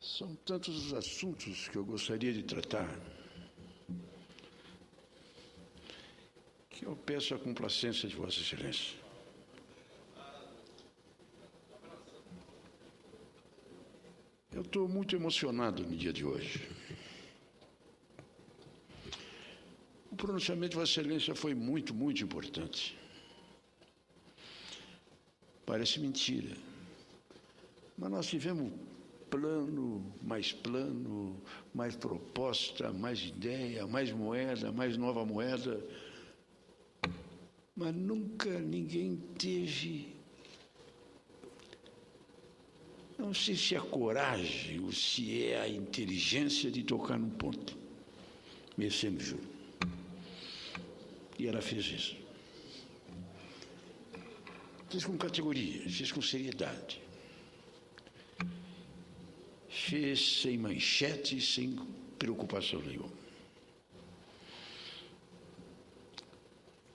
São tantos os assuntos que eu gostaria de tratar que eu peço a complacência de Vossa Excelência. Eu estou muito emocionado no dia de hoje. O pronunciamento de Vossa Excelência foi muito importante. Parece mentira, mas nós tivemos plano, mais proposta, mais ideia, mais moeda, mais nova moeda, mas nunca ninguém teve, não sei se é a coragem ou se é a inteligência de tocar num ponto, mexendo o juro. E ela fez isso. Fez com categoria, fez com seriedade. Fez sem manchete, sem preocupação nenhuma.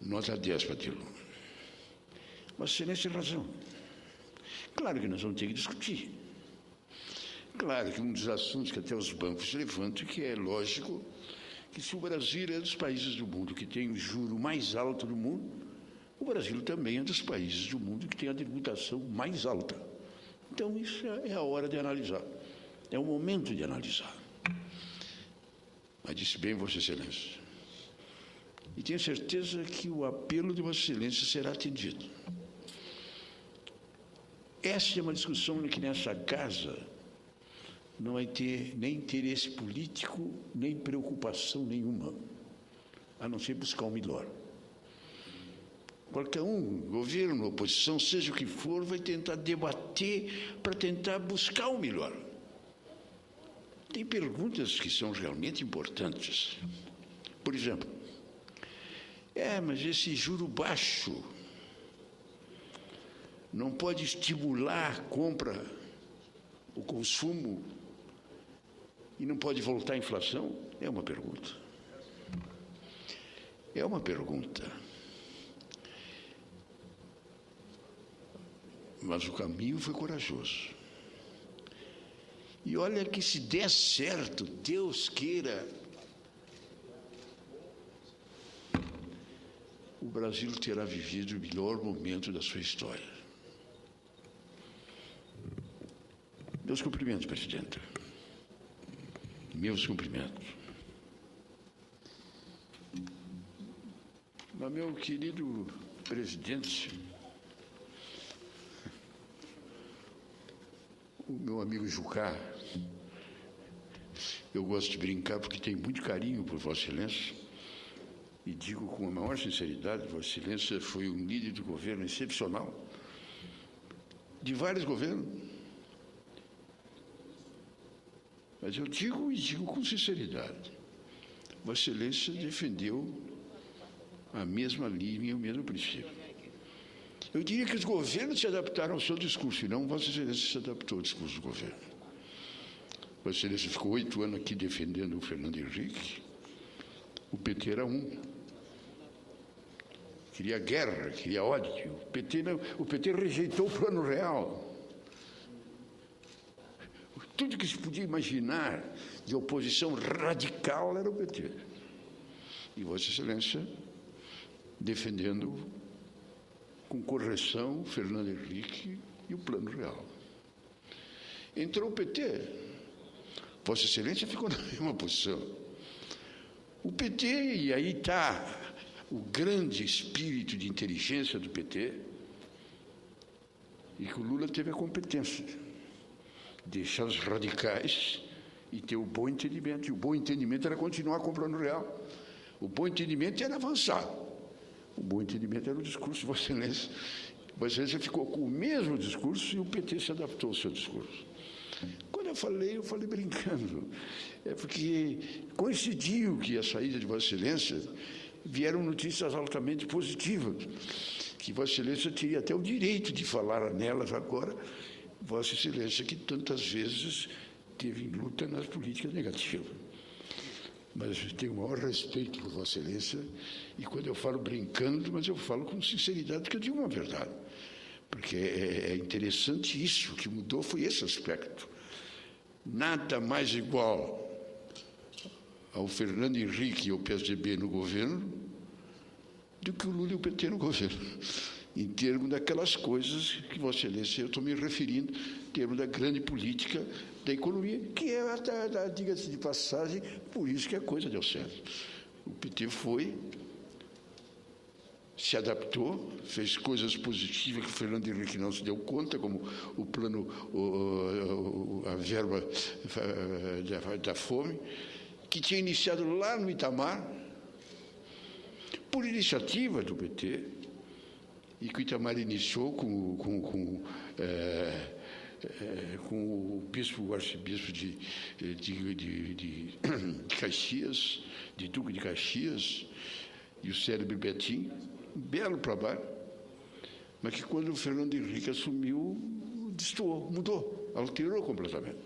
Nota 10 para Tilo. Vossa Excelência tem razão. Claro que nós vamos ter que discutir. Claro que um dos assuntos que até os bancos levantam, que é lógico, que se o Brasil é dos países do mundo que tem o juro mais alto do mundo, o Brasil também é dos países do mundo que tem a tributação mais alta. Então, isso é a hora de analisar. É o momento de analisar. Mas disse bem Vossa Excelência. E tenho certeza que o apelo de Vossa Excelência será atendido. Essa é uma discussão que nessa casa não vai ter nem interesse político, nem preocupação nenhuma, a não ser buscar o melhor. Qualquer um, governo, oposição, seja o que for, vai tentar debater para tentar buscar o melhor. Tem perguntas que são realmente importantes. Por exemplo, mas esse juro baixo não pode estimular a compra, o consumo, e não pode voltar à inflação? É uma pergunta. É uma pergunta. Mas o caminho foi corajoso. E olha que se der certo, Deus queira, o Brasil terá vivido o melhor momento da sua história. Meus cumprimentos, presidente. Meus cumprimentos. Mas, meu querido presidente, o meu amigo Jucá, eu gosto de brincar porque tenho muito carinho por Vossa Excelência e digo com a maior sinceridade, Vossa Excelência foi um líder do governo excepcional, de vários governos. Mas eu digo com sinceridade, Vossa Excelência defendeu a mesma linha e o mesmo princípio. Eu diria que os governos se adaptaram ao seu discurso, e não Vossa Excelência se adaptou ao discurso do governo. Vossa Excelência ficou 8 anos aqui defendendo o Fernando Henrique. O PT era um. Queria guerra, queria ódio. O PT rejeitou o Plano Real. Tudo que se podia imaginar de oposição radical era o PT. E Vossa Excelência defendendo com correção Fernando Henrique e o Plano Real. Entrou o PT, Vossa Excelência ficou na mesma posição. O PT, e aí está o grande espírito de inteligência do PT, e que o Lula teve a competência de deixar os radicais e ter o bom entendimento. E o bom entendimento era continuar com o Plano Real. O bom entendimento era avançar. O bom entendimento era o discurso de Vossa Excelência. Vossa Excelência ficou com o mesmo discurso e o PT se adaptou ao seu discurso. Quando eu falei brincando. É porque coincidiu que a saída de Vossa Excelência vieram notícias altamente positivas, que Vossa Excelência teria até o direito de falar nelas agora, Vossa Excelência que tantas vezes teve luta nas políticas negativas. Mas eu tenho o maior respeito por Vossa Excelência, e quando eu falo brincando, mas eu falo com sinceridade, porque eu digo uma verdade. Porque é interessante isso, o que mudou foi esse aspecto. nada mais igual ao Fernando Henrique e ao PSDB no governo do que o Lula e o PT no governo, em termos daquelas coisas que Vossa Excelência, eu estou me referindo, em termos da grande política da economia, que é, diga-se de passagem, por isso que a coisa deu certo. O PT se adaptou, fez coisas positivas que o Fernando Henrique não se deu conta, como o plano, a verba da fome, que tinha iniciado lá no Itamar, por iniciativa do PT, e que o Itamar iniciou com o bispo, o arcebispo de Caxias, de Duque de Caxias, e o célebre Betinho, um belo trabalho, mas que quando o Fernando Henrique assumiu, destoou, mudou, alterou completamente.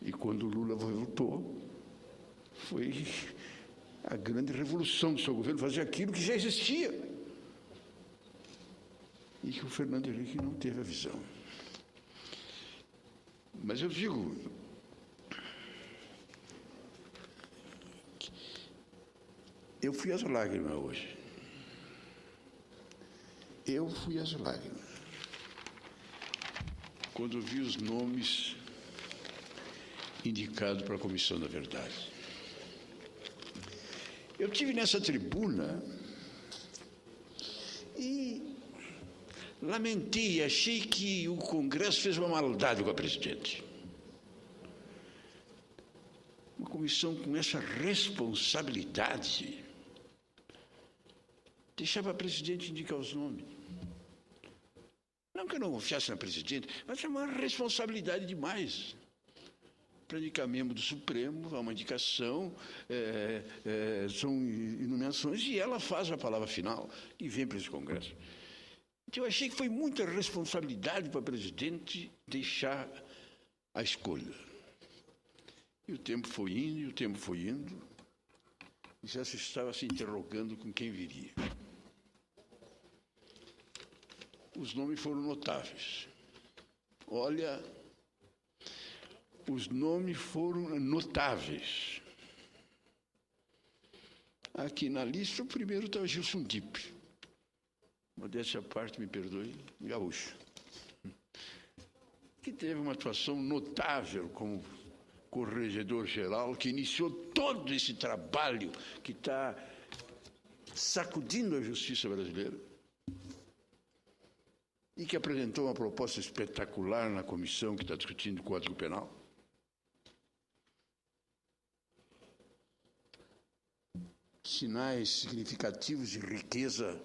E quando o Lula voltou, foi a grande revolução do seu governo, fazer aquilo que já existia. E que o Fernando Henrique não teve a visão. Mas eu digo, eu fui às lágrimas hoje. Eu fui às lágrimas. Quando vi os nomes indicados para a Comissão da Verdade. Eu estive nessa tribuna e lamentei, achei que o Congresso fez uma maldade com a presidente. Uma comissão com essa responsabilidade deixava a presidente indicar os nomes. Não que eu não confiasse na presidente, mas é uma responsabilidade demais. Para indicar membro do Supremo, há uma indicação, são nomeações, e ela faz a palavra final e vem para esse Congresso. Então, eu achei que foi muita responsabilidade para o presidente deixar a escolha. E o tempo foi indo, e o tempo foi indo, e já se estava se interrogando com quem viria. Os nomes foram notáveis. Olha, os nomes foram notáveis. Aqui na lista, o primeiro está o Gilson Dipp. Modéstia à parte, me perdoe, gaúcho. Que teve uma atuação notável como corregedor-geral, que iniciou todo esse trabalho que está sacudindo a justiça brasileira e que apresentou uma proposta espetacular na comissão que está discutindo o Código Penal. Sinais significativos de riqueza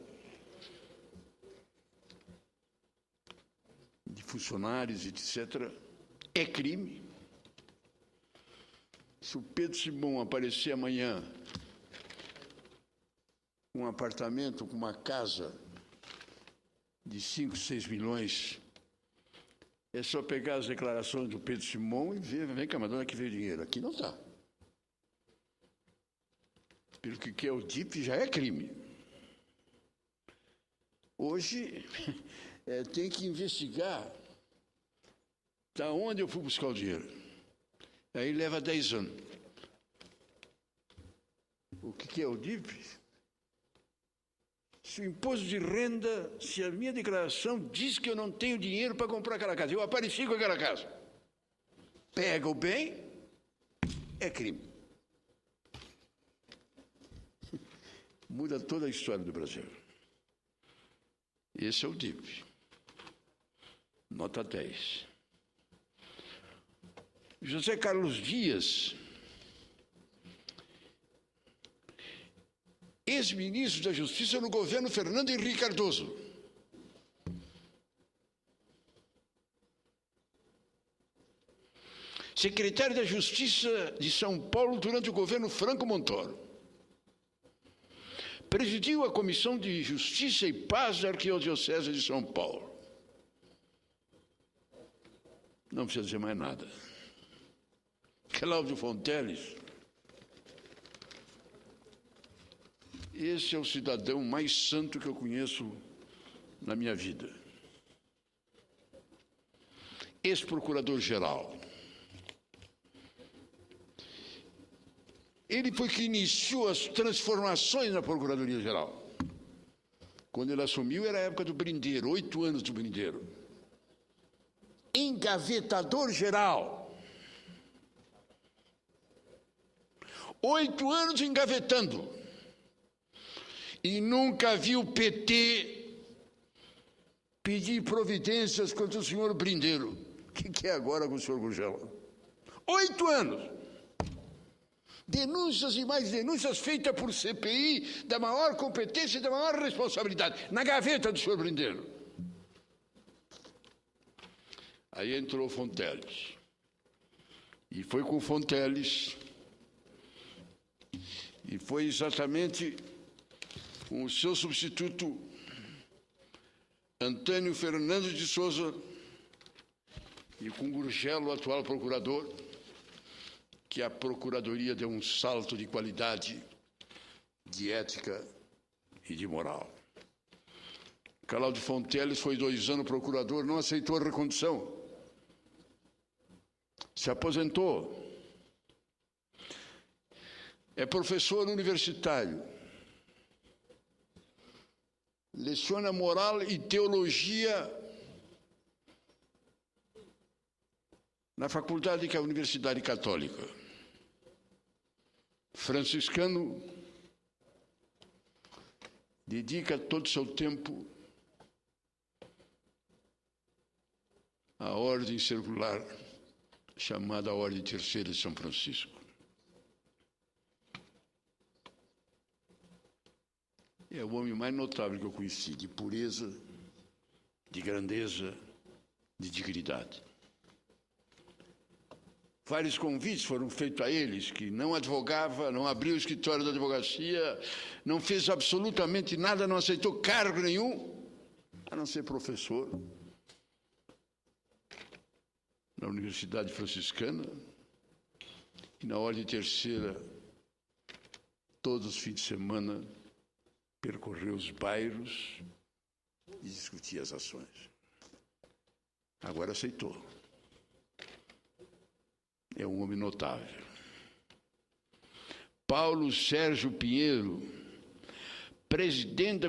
de funcionários, etc., é crime. Se o Pedro Simão aparecer amanhã com um apartamento, com uma casa de 5, 6 milhões, é só pegar as declarações do Pedro Simão e ver, vem cá, mas onde é que veio o dinheiro? Aqui não está. Pelo que quer o DIP, já é crime. Hoje, tem que investigar da onde eu fui buscar o dinheiro. Aí leva 10 anos. O que é o DIP? Se o imposto de renda, se a minha declaração diz que eu não tenho dinheiro para comprar aquela casa, eu apareci com aquela casa, pega o bem, é crime. Muda toda a história do Brasil. Esse é o DIP. Nota 10. José Carlos Dias, ex-ministro da Justiça no governo Fernando Henrique Cardoso. Secretário da Justiça de São Paulo durante o governo Franco Montoro. Presidiu a Comissão de Justiça e Paz da Arquidiocese de São Paulo. Não precisa dizer mais nada. Cláudio Fonteles. Esse é o cidadão mais santo que eu conheço na minha vida. Ex-procurador-geral. Ele foi que iniciou as transformações na Procuradoria-Geral. Quando ele assumiu, era a época do Brindeiro, 8 anos do Brindeiro. Engavetador geral. 8 anos engavetando. E nunca vi o PT pedir providências contra o senhor Brindeiro. O que é agora com o senhor Gurgel? 8 anos. Denúncias e mais denúncias feitas por CPI da maior competência e da maior responsabilidade. Na gaveta do senhor Brindeiro. Aí entrou Fonteles. E foi com Fonteles. E foi exatamente com o seu substituto, Antônio Fernando de Souza, e com Gurgel, o atual procurador, que a Procuradoria deu um salto de qualidade, de ética e de moral. Cláudio Fonteles foi 2 anos procurador, não aceitou a recondução. Se aposentou. É professor universitário. Leciona moral e teologia na faculdade que é a Universidade Católica. Franciscano, dedica todo o seu tempo à ordem circular, chamada Ordem Terceira de São Francisco. É o homem mais notável que eu conheci, de pureza, de grandeza, de dignidade. Vários convites foram feitos a eles, que não advogava, não abriu o escritório da advocacia, não fez absolutamente nada, não aceitou cargo nenhum, a não ser professor na Universidade Franciscana e na Ordem Terceira, todos os fins de semana, percorreu os bairros e discutia as ações. Agora aceitou. É um homem notável. Paulo Sérgio Pinheiro, presidente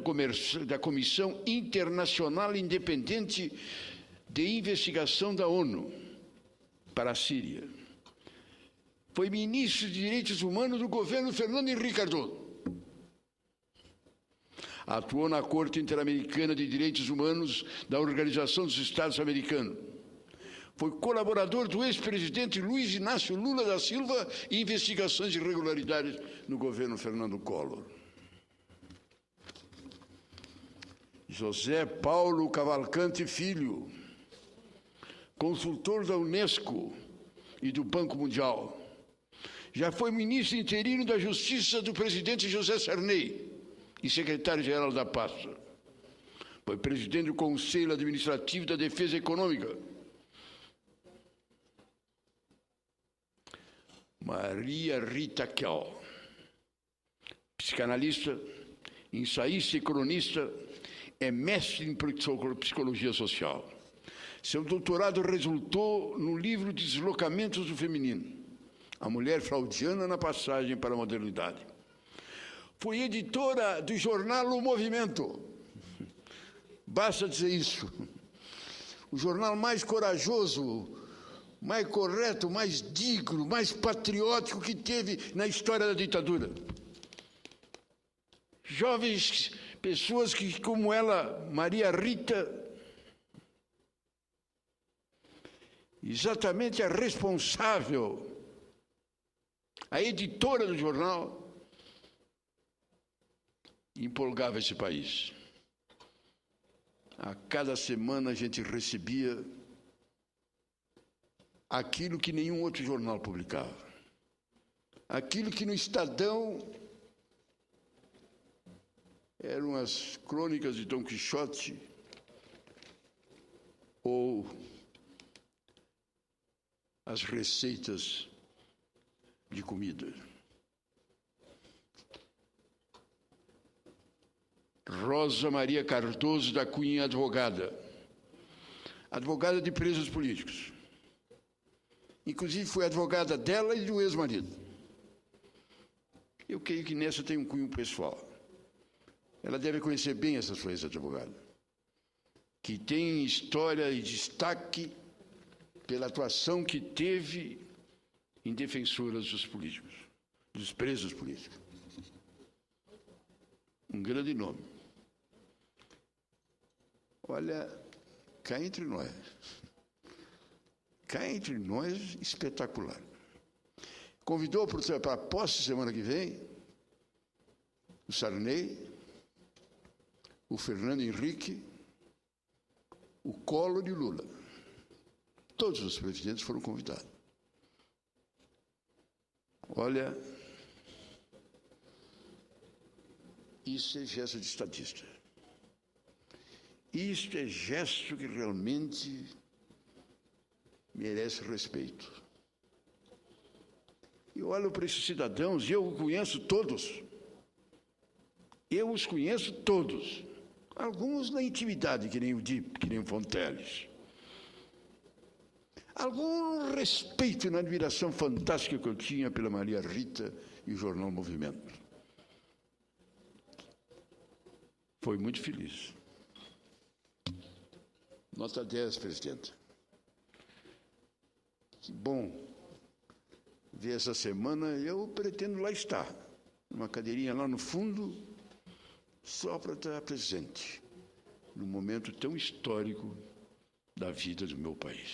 da Comissão Internacional Independente de Investigação da ONU para a Síria. Foi ministro de Direitos Humanos do governo Fernando Henrique Cardoso. Atuou na Corte Interamericana de Direitos Humanos da Organização dos Estados Americanos. Foi colaborador do ex-presidente Luiz Inácio Lula da Silva em investigações de irregularidades no governo Fernando Collor. José Paulo Cavalcante Filho, consultor da Unesco e do Banco Mundial. Já foi ministro interino da Justiça do presidente José Sarney e secretário-geral da pasta. Foi presidente do Conselho Administrativo da Defesa Econômica. Maria Rita Kell, psicanalista, ensaísta e cronista, é mestre em psicologia social. Seu doutorado resultou no livro Deslocamentos do Feminino, a mulher fraudiana na passagem para a modernidade. Foi editora do jornal O Movimento. Basta dizer isso. O jornal mais corajoso, mais correto, mais digno, mais patriótico que teve na história da ditadura. Jovens, pessoas que, como ela, Maria Rita, exatamente a responsável, a editora do jornal, empolgava esse país. A cada semana a gente recebia aquilo que nenhum outro jornal publicava. Aquilo que no Estadão eram as crônicas de Dom Quixote ou as receitas de comida. Rosa Maria Cardoso da Cunha, advogada de presos políticos. Inclusive foi advogada dela e do ex-marido. Eu creio que nessa tem um cunho pessoal. Ela deve conhecer bem essa sua ex-advogada, que tem história e destaque pela atuação que teve em defensoras dos políticos, dos presos políticos. Um grande nome. Olha, cá entre nós, espetacular. Convidou para a posse semana que vem o Sarney, o Fernando Henrique, o Collor e o Lula. Todos os presidentes foram convidados. Olha, isso é gesto de estadista. Isso é gesto que realmente merece respeito. Eu olho para esses cidadãos e eu conheço todos. Eu os conheço todos. Alguns na intimidade, que nem o Dip, que nem o Fonteles. Algum respeito e na admiração fantástica que eu tinha pela Maria Rita e o jornal Movimento. Foi muito feliz. Nota 10, presidente. Que bom ver essa semana. Eu pretendo lá estar, numa cadeirinha lá no fundo, só para estar presente, num momento tão histórico da vida do meu país.